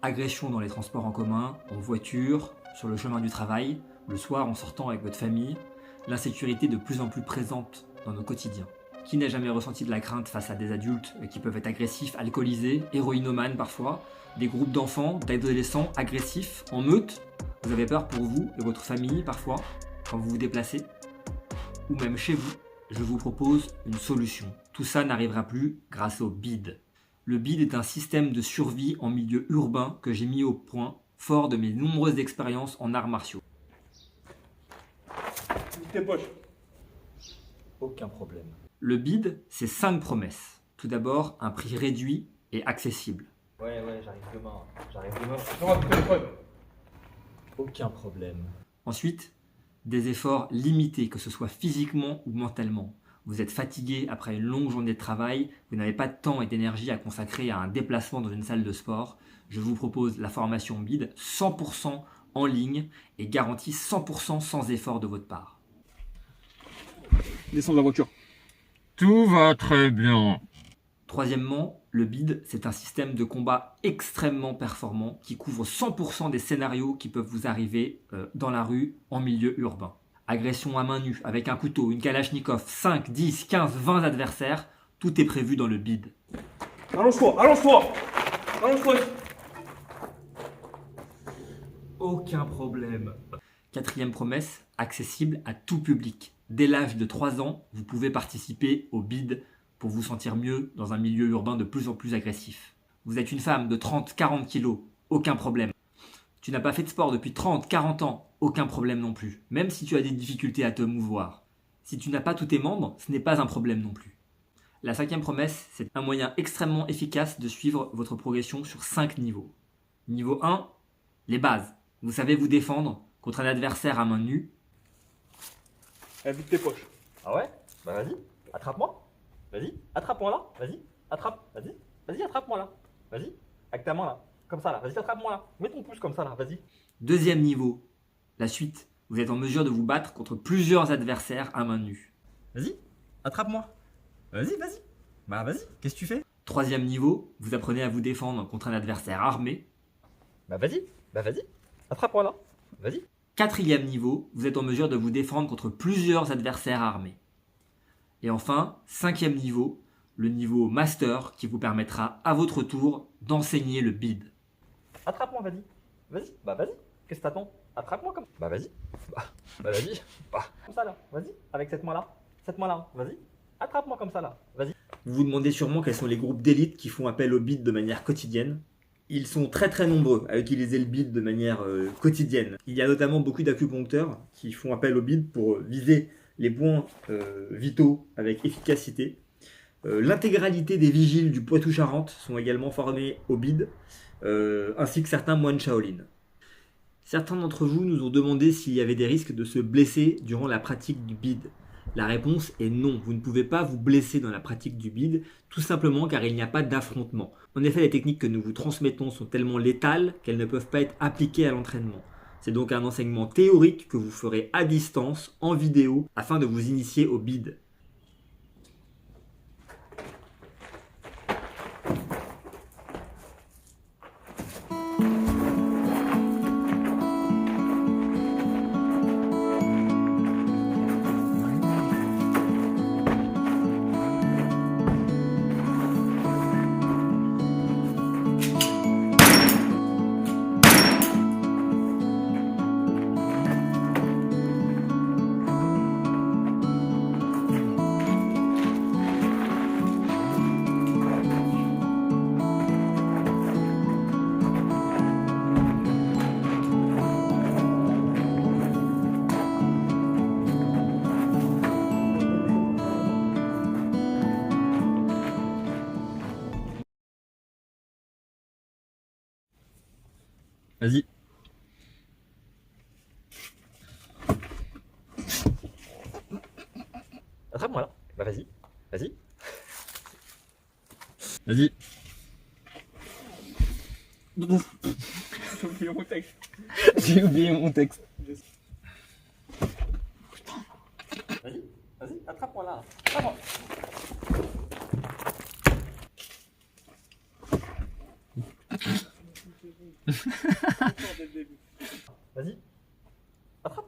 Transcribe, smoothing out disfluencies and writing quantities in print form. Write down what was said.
Agression dans les transports en commun, en voiture, sur le chemin du travail, le soir en sortant avec votre famille, l'insécurité de plus en plus présente dans nos quotidiens. Qui n'a jamais ressenti de la crainte face à des adultes qui peuvent être agressifs, alcoolisés, héroïnomanes parfois, des groupes d'enfants, d'adolescents agressifs, en meute? Vous avez peur pour vous et votre famille parfois, quand vous vous déplacez? Ou même chez vous? Je vous propose une solution. Tout ça n'arrivera plus grâce au BID. Le BID est un système de survie en milieu urbain que j'ai mis au point, fort de mes nombreuses expériences en arts martiaux. Tes poches. Aucun problème. Le BID, c'est 5 promesses. Tout d'abord, un prix réduit et accessible. Ouais, j'arrive demain. Non, ton téléphone. Aucun problème. Ensuite, des efforts limités, que ce soit physiquement ou mentalement. Vous êtes fatigué après une longue journée de travail, vous n'avez pas de temps et d'énergie à consacrer à un déplacement dans une salle de sport. Je vous propose la formation BID 100% en ligne et garantie 100% sans effort de votre part. Descends de la voiture. Tout va très bien. Troisièmement, le BID, c'est un système de combat extrêmement performant qui couvre 100% des scénarios qui peuvent vous arriver dans la rue en milieu urbain. Agression à main nue avec un couteau, une kalachnikov, 5, 10, 15, 20 adversaires, tout est prévu dans le BID. Allonge-toi. Aucun problème. Quatrième promesse, accessible à tout public. Dès l'âge de 3 ans, vous pouvez participer au BID pour vous sentir mieux dans un milieu urbain de plus en plus agressif. Vous êtes une femme de 30-40 kilos, aucun problème. Tu n'as pas fait de sport depuis 30-40 ans, aucun problème non plus. Même si tu as des difficultés à te mouvoir. Si tu n'as pas tous tes membres, ce n'est pas un problème non plus. La 5e promesse, c'est un moyen extrêmement efficace de suivre votre progression sur 5 niveaux. Niveau 1, les bases. Vous savez vous défendre contre un adversaire à main nue. Vite tes poches. Ah ouais? Bah vas-y, attrape-moi. Vas-y, attrape-moi là. Vas-y, attrape. Vas-y, attrape-moi là. Vas-y, avec ta main là. Comme ça là. Vas-y, attrape-moi là. Mets ton pouce comme ça là. Vas-y. Deuxième niveau, la suite. Vous êtes en mesure de vous battre contre plusieurs adversaires à main nue. Vas-y, attrape-moi. Vas-y. Bah vas-y, qu'est-ce que tu fais? Troisième niveau, vous apprenez à vous défendre contre un adversaire armé. Bah vas-y. Attrape-moi là. Vas-y. Quatrième niveau, vous êtes en mesure de vous défendre contre plusieurs adversaires armés. Et enfin, 5e niveau, le niveau master qui vous permettra à votre tour d'enseigner le BID. Attrape-moi, vas-y. Bah vas-y. Qu'est-ce que t'attends? Attrape-moi comme. Bah vas-y. Bah vas-y. Bah. Comme ça là. Vas-y. Avec cette main-là. Vas-y. Attrape-moi comme ça là. Vas-y. Vous vous demandez sûrement quels sont les groupes d'élite qui font appel au BID de manière quotidienne. Ils sont très nombreux à utiliser le BID de manière quotidienne. Il y a notamment beaucoup d'acupuncteurs qui font appel au BID pour viser les points vitaux avec efficacité. L'intégralité des vigiles du Poitou-Charentes sont également formés au BID, ainsi que certains moines Shaolin. Certains d'entre vous nous ont demandé s'il y avait des risques de se blesser durant la pratique du BID. La réponse est non, vous ne pouvez pas vous blesser dans la pratique du BID, tout simplement car il n'y a pas d'affrontement. En effet, les techniques que nous vous transmettons sont tellement létales qu'elles ne peuvent pas être appliquées à l'entraînement. C'est donc un enseignement théorique que vous ferez à distance, en vidéo, afin de vous initier au BID. Vas-y. Attrape-moi là. Bah vas-y. Vas-y. J'ai oublié mon texte. J'ai oublié mon texte. Vas-y, attrape-moi là. Attrape-moi. Encore dès le début. Vas-y. Attrape.